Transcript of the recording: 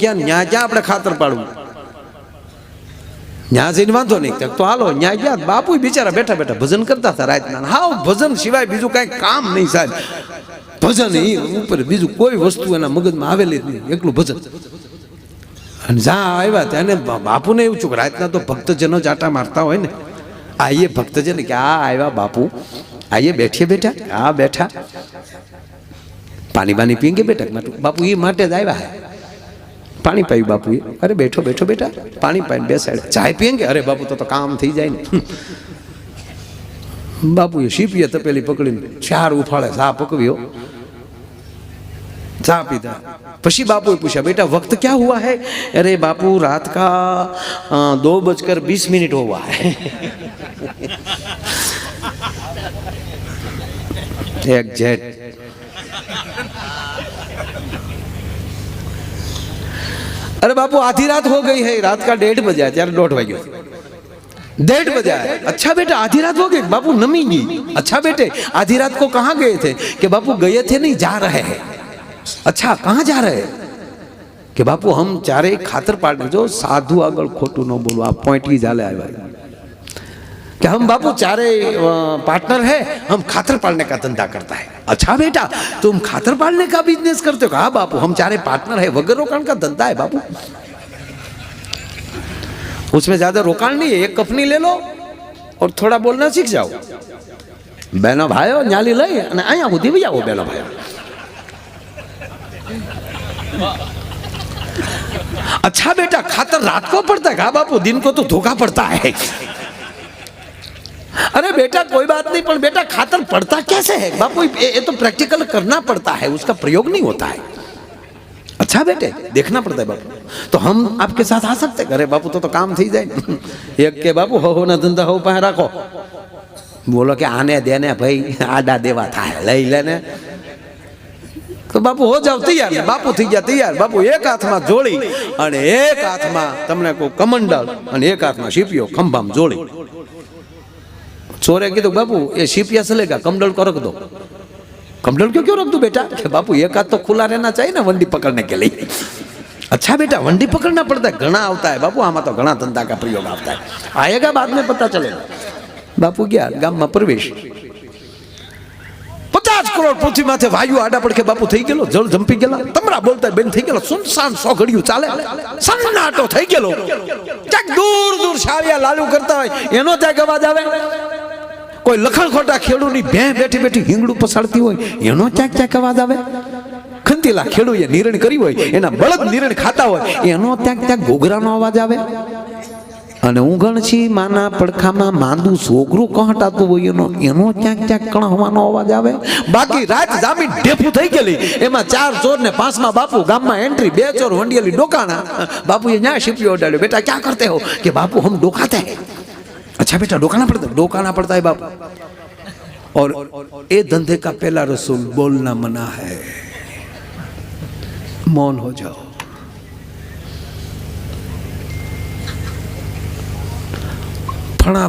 क्या न्या क्या આપણે ખાતર પાડવું ન્યા જઈને વાંધો નહીં તો હાલો ન્યા ગયા બાપુ બિચારા બેઠા બેઠા ભજન કરતા હતા રાતના હાવ ભજન સિવાય બીજું કાંઈ કામ નહીં સાહેબ ભજન એ ઉપર બીજું કોઈ વસ્તુ એના મગજમાં આવેલી જ નહીં એકલું ભજન અને જ્યાં આવ્યા ત્યાં બાપુને એવું છું રાતના તો ભક્તજનો જાટા મારતા હોય ને આઈએ ભક્તજન કે આ આવ્યા બાપુ આઈએ બેઠીએ બેઠા આ બેઠા પાણી બાની પીએંગે બેટા બાપુ એ માટે જ આવ્યા હે पानी पाई बापू अरे बैठो बैठो बेटा पानी पाई बेसाड़े चाय पियेंगे अरे बापू तो काम थी जाए ने बापू ये शीपिए तपेली पकड़ी चार उफाड़े सा पकवियो चा पीधा पशी बापू पूछा बेटा वक्त क्या हुआ है अरे बापू रात का 2:20 हुआ है एग्जैक्ट अरे बापू आधी रात हो गई है रात का 1:30 बजा है 1:30 बजे 1:30 बजा है अच्छा बेटा आधी रात हो गई बापू नमी गई अच्छा बेटे आधी रात को कहाँ गए थे कि बापू गए थे नहीं जा रहे हैं अच्छा कहाँ जा रहे हैं कि बापू हम चारे खातर पाड़ने जो साधु आगल खोटू न बोलो आप पॉइंट की जाले आए भाई कि हम बापू चारे पार्टनर है हम खातर पालने का धंधा करता है अच्छा बेटा तुम खातर पालने का बिजनेस करते हो हाँ बापू हम चारे पार्टनर है वगैरह रोकाण का धंधा है बापू उसमें ज्यादा रोकाण नहीं है एक कपनी ले लो और थोड़ा बोलना सीख जाओ बहनों भाइयों न्याली लई अने अहींया सुधी भी आओ बहनों भाइयों अच्छा बेटा खातर रात को पड़ता है हाँ बापू दिन को तो धोखा पड़ता है अरे बेटा कोई बात नहीं पर बेटा खातर पड़ता कैसे है बापू ये तो प्रैक्टिकल करना पड़ता है उसका प्रयोग नहीं होता है अच्छा बेटे देखना पड़ता है बापू तो हम आपके साथ आ सकते अरे बापू तो काम थी जाए एक के बापू हो ना धंधा हो पाए रखो बोलो कि आने देने भाई आडा देवा था लई लेने तो बापू हो जाओ तैयार बापू थी गया तैयार बापू एक हाथ में जोड़ी और एक हाथ में तमने को कमंडल और एक हाथ में शीपियो खंभा में जोड़ी चोरे कीधु बापू ये शीपिया चलेगा कमडल को रख दो कमडल क्यों रख दो बेटा बापू एक हाथ तो खुला रहना चाहिए ना वंडी पकड़ने के लिए अच्छा बेटा वंडी पकड़ना पड़ता है घना आता है बापू आमा तो घना धंधा का प्रयोग आता है आएगा बाद में पता चलेगा बापू गया गाम में प्रवेश 50 करोड़ पृथ्वी माथे वायु आडा पड़ के बापू थई गेलो जल जंपी गेला तमरा बोलता बेन थई गेलो सुनसान सोगड़िયું चाले सन्नाटो थई गेलो ક્યાંક दूर दूर छाविया लालू करता હોય એનો ત્યાં અવાજ આવે कोई लखण खोटा खेडूनी भे बैठी बैठी हिंगड़ू पसाड़ती हो एनो क्याक क्याक अवाज आवे खंतीला खेडूए निरण करी होय एना बळद निरण खाता होय एनो क्याक क्याक घोघरानो अवाज आवे अने ऊंघण छी माना પડખામાં માંદુ છોકરું કહટાતું હોય એનો ક્યાંક ક્યાંક કણહવાનો અવાજ આવે બાકી રાત જામી ઢેફું થઈ ગયેલી એમાં 4 ચોર ને 5માં બાપુ ગામમાં એન્ટ્રી 2 ચોર વંડિયેલી ડોકાણા બાપુએ ન્યા શીપીઓ ઉડાડ્યો बेटा क्या करते हो कि बापू हम डोकाते हैं अच्छा बेटा डोकाना पड़ता है बापू और ये धंधे का पहला रसूल बोलना मना है मौन हो जाओ